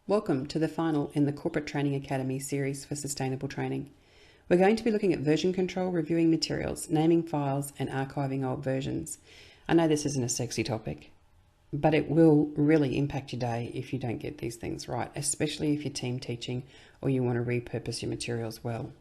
Welcome to the final in the Corporate Training Academy series for sustainable training. We're going to be looking at version control, reviewing materials, naming files, and archiving old versions. I know this isn't a sexy topic, but it will really impact your day if you don't get these things right, especially if you're team teaching or you want to repurpose your materials well.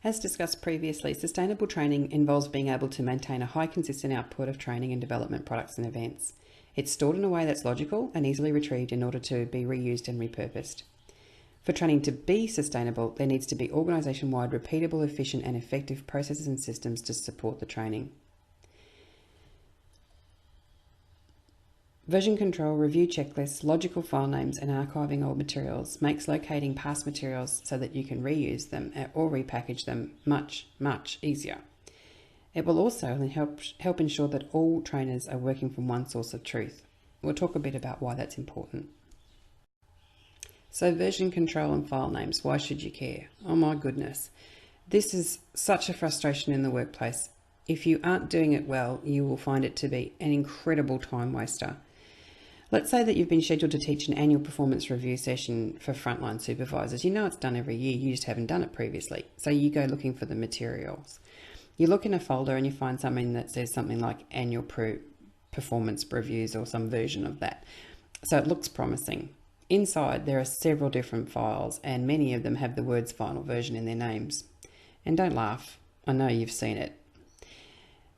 As discussed previously, sustainable training involves being able to maintain a high consistent output of training and development products and events. It's stored in a way that's logical and easily retrieved in order to be reused and repurposed. For training to be sustainable, there needs to be organisation-wide, repeatable, efficient and effective processes and systems to support the training. Version control, review checklists, logical file names and archiving old materials makes locating past materials so that you can reuse them or repackage them much easier. It will also help ensure that all trainers are working from one source of truth. We'll talk a bit about why that's important. So version control and file names, why should you care? Oh my goodness. This is such a frustration in the workplace. If you aren't doing it well, you will find it to be an incredible time waster. Let's say that you've been scheduled to teach an annual performance review session for frontline supervisors. You know it's done every year, you just haven't done it previously. So you go looking for the materials. You look in a folder and you find something that says something like annual performance reviews or some version of that. So it looks promising. Inside there are several different files and many of them have the words final version in their names. And don't laugh, I know you've seen it.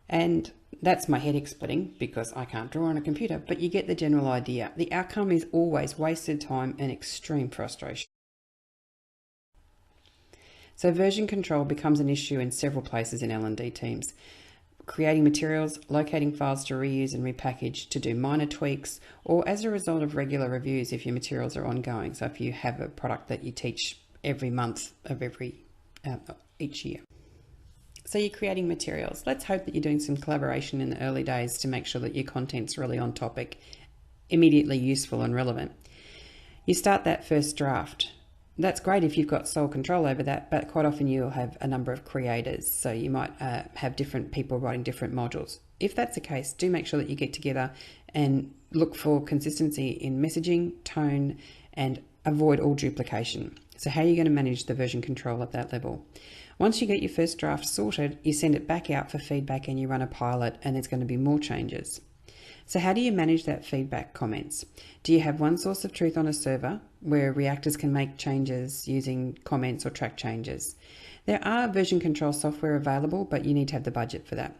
And that's my head exploding because I can't draw on a computer, but you get the general idea. The outcome is always wasted time and extreme frustration. So version control becomes an issue in several places in L&D teams. Creating materials, locating files to reuse and repackage to do minor tweaks, or as a result of regular reviews if your materials are ongoing. So if you have a product that you teach every month of each year. So you're creating materials. Let's hope that you're doing some collaboration in the early days to make sure that your content's really on topic, immediately useful and relevant. You start that first draft. That's great if you've got sole control over that, but quite often you'll have a number of creators. So you might have different people writing different modules. If that's the case, do make sure that you get together and look for consistency in messaging, tone, and avoid all duplication. So how are you going to manage the version control at that level? Once you get your first draft sorted, you send it back out for feedback and you run a pilot, and there's going to be more changes. So how do you manage that feedback comments? Do you have one source of truth on a server where reactors can make changes using comments or track changes? There are version control software available, but you need to have the budget for that.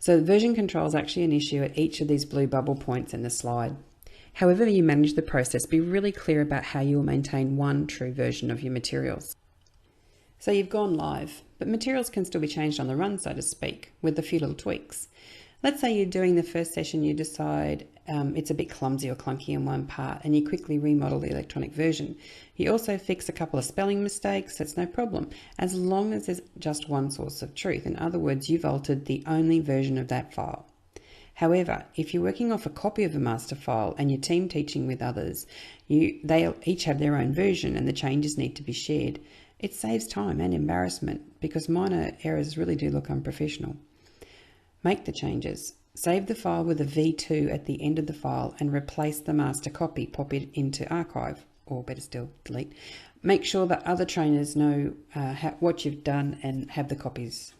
So version control is actually an issue at each of these blue bubble points in the slide. However you manage the process, be really clear about how you will maintain one true version of your materials. So you've gone live, but materials can still be changed on the run, so to speak, with a few little tweaks. Let's say you're doing the first session, you decide it's a bit clumsy or clunky in one part and you quickly remodel the electronic version. You also fix a couple of spelling mistakes, that's no problem, as long as there's just one source of truth. In other words, you've altered the only version of that file. However, if you're working off a copy of a master file and you're team teaching with others, they each have their own version and the changes need to be shared. It saves time and embarrassment because minor errors really do look unprofessional. Make the changes. Save the file with a V2 at the end of the file and replace the master copy. Pop it into archive, or better still, delete. Make sure that other trainers know what you've done and have the copies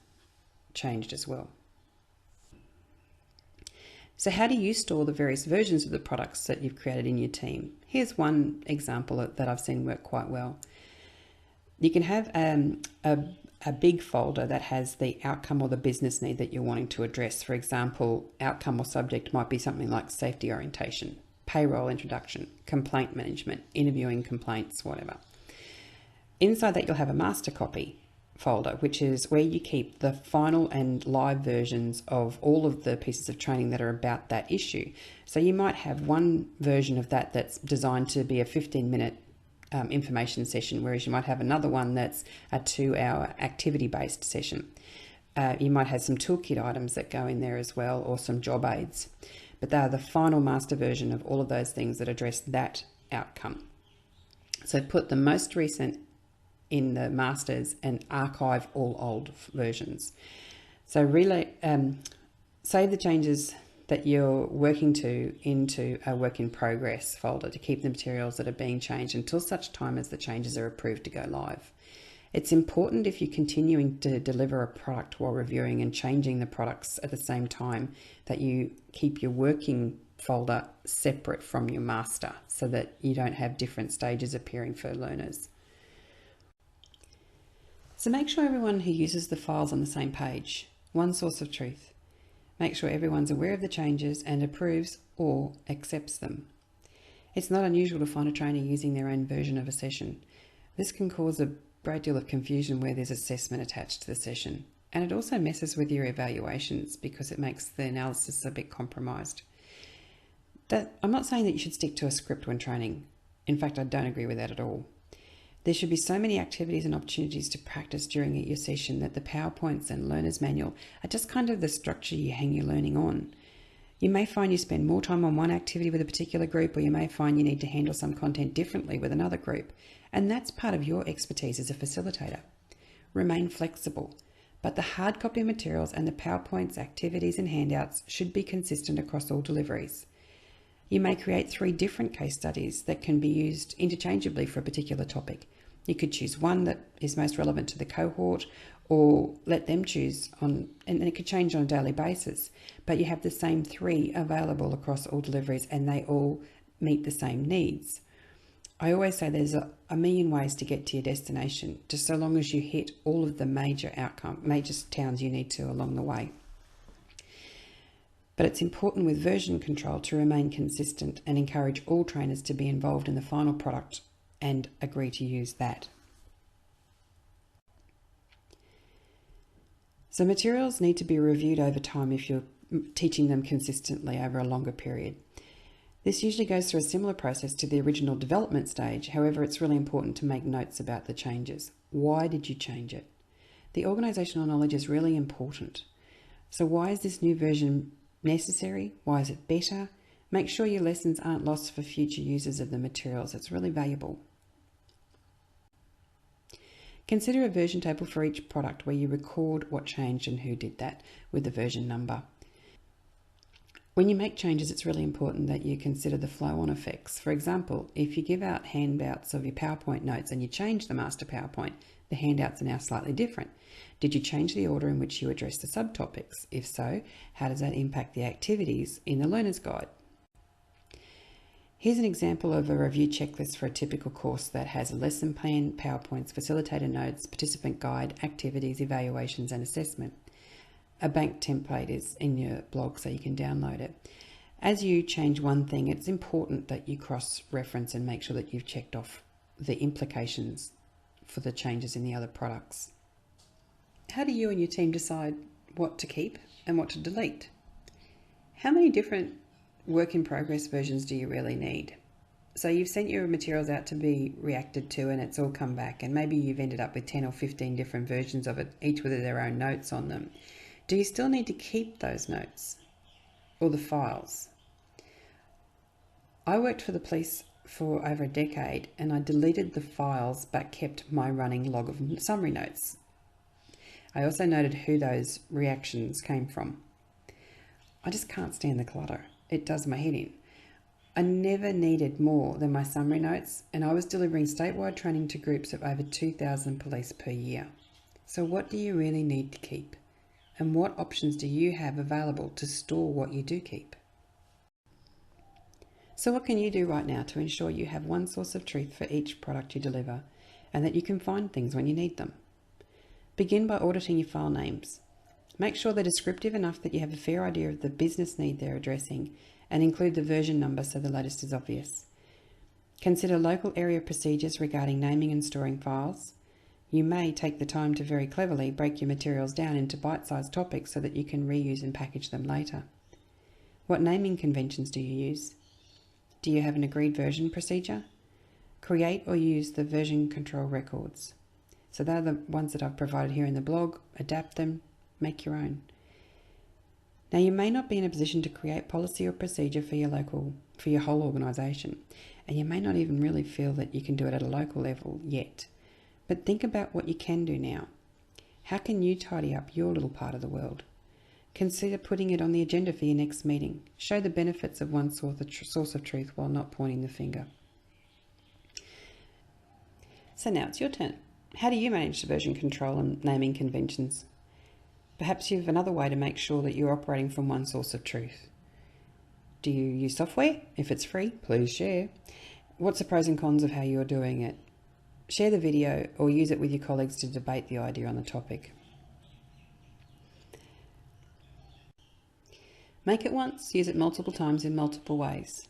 changed as well. So how do you store the various versions of the products that you've created in your team? Here's one example that I've seen work quite well. You can have a big folder that has the outcome or the business need that you're wanting to address. For example, outcome or subject might be something like safety orientation, payroll introduction, complaint management, interviewing complaints, whatever. Inside that, you'll have a master copy folder, which is where you keep the final and live versions of all of the pieces of training that are about that issue. So you might have one version of that that's designed to be a 15-minute information session, whereas you might have another one that's a 2-hour activity-based session. You might have some toolkit items that go in there as well, or some job aids. But they are the final master version of all of those things that address that outcome. So put the most recent in the masters and archive all old versions. So save the changes that you're working to into a work in progress folder to keep the materials that are being changed until such time as the changes are approved to go live. It's important, if you're continuing to deliver a product while reviewing and changing the products at the same time, that you keep your working folder separate from your master so that you don't have different stages appearing for learners. So make sure everyone who uses the file's on the same page. One source of truth. Make sure everyone's aware of the changes and approves or accepts them. It's not unusual to find a trainer using their own version of a session. This can cause a great deal of confusion where there's assessment attached to the session. And it also messes with your evaluations because it makes the analysis a bit compromised. I'm not saying that you should stick to a script when training. In fact, I don't agree with that at all. There should be so many activities and opportunities to practice during your session that the PowerPoints and Learner's Manual are just kind of the structure you hang your learning on. You may find you spend more time on one activity with a particular group, or you may find you need to handle some content differently with another group. And that's part of your expertise as a facilitator. Remain flexible, but the hard copy materials and the PowerPoints, activities and handouts should be consistent across all deliveries. You may create 3 different case studies that can be used interchangeably for a particular topic. You could choose one that is most relevant to the cohort, or let them choose on, and it could change on a daily basis, but you have the same 3 available across all deliveries and they all meet the same needs. I always say there's a million ways to get to your destination, just so long as you hit all of the major towns you need to along the way. But it's important with version control to remain consistent and encourage all trainers to be involved in the final product and agree to use that. So materials need to be reviewed over time if you're teaching them consistently over a longer period. This usually goes through a similar process to the original development stage. However, it's really important to make notes about the changes. Why did you change it? The organisational knowledge is really important. So why is this new version necessary? Why is it better? Make sure your lessons aren't lost for future users of the materials. It's really valuable. Consider a version table for each product where you record what changed and who did that with the version number. When you make changes, it's really important that you consider the flow-on effects. For example, if you give out handouts of your PowerPoint notes and you change the master PowerPoint, the handouts are now slightly different. Did you change the order in which you address the subtopics? If so, how does that impact the activities in the learner's guide? Here's an example of a review checklist for a typical course that has a lesson plan, PowerPoints, facilitator notes, participant guide, activities, evaluations and assessment. A bank template is in your blog so you can download it. As you change one thing, it's important that you cross-reference and make sure that you've checked off the implications for the changes in the other products. How do you and your team decide what to keep and what to delete? How many different work in progress versions do you really need? So you've sent your materials out to be reacted to and it's all come back, and maybe you've ended up with 10 or 15 different versions of it, each with their own notes on them. Do you still need to keep those notes or the files? I worked for the police for over a decade and I deleted the files but kept my running log of summary notes. I also noted who those reactions came from. I just can't stand the clutter. It does my head in. I never needed more than my summary notes, and I was delivering statewide training to groups of over 2,000 police per year. So what do you really need to keep? And what options do you have available to store what you do keep? So what can you do right now to ensure you have one source of truth for each product you deliver, and that you can find things when you need them? Begin by auditing your file names. Make sure they're descriptive enough that you have a fair idea of the business need they're addressing, and include the version number so the latest is obvious. Consider local area procedures regarding naming and storing files. You may take the time to very cleverly break your materials down into bite-sized topics so that you can reuse and package them later. What naming conventions do you use? Do you have an agreed version procedure? Create or use the version control records. So they're the ones that I've provided here in the blog. Adapt them, make your own. Now, you may not be in a position to create policy or procedure for your whole organisation, and you may not even really feel that you can do it at a local level yet. But think about what you can do now. How can you tidy up your little part of the world? Consider putting it on the agenda for your next meeting. Show the benefits of one source of truth while not pointing the finger. So now it's your turn. How do you manage version control and naming conventions? Perhaps you have another way to make sure that you're operating from one source of truth. Do you use software? If it's free, please share. What's the pros and cons of how you're doing it? Share the video or use it with your colleagues to debate the idea on the topic. Make it once, use it multiple times in multiple ways.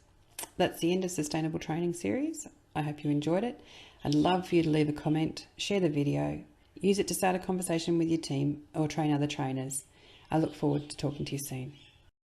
That's the end of Sustainable Training Series. I hope you enjoyed it. I'd love for you to leave a comment, share the video, use it to start a conversation with your team or train other trainers. I look forward to talking to you soon.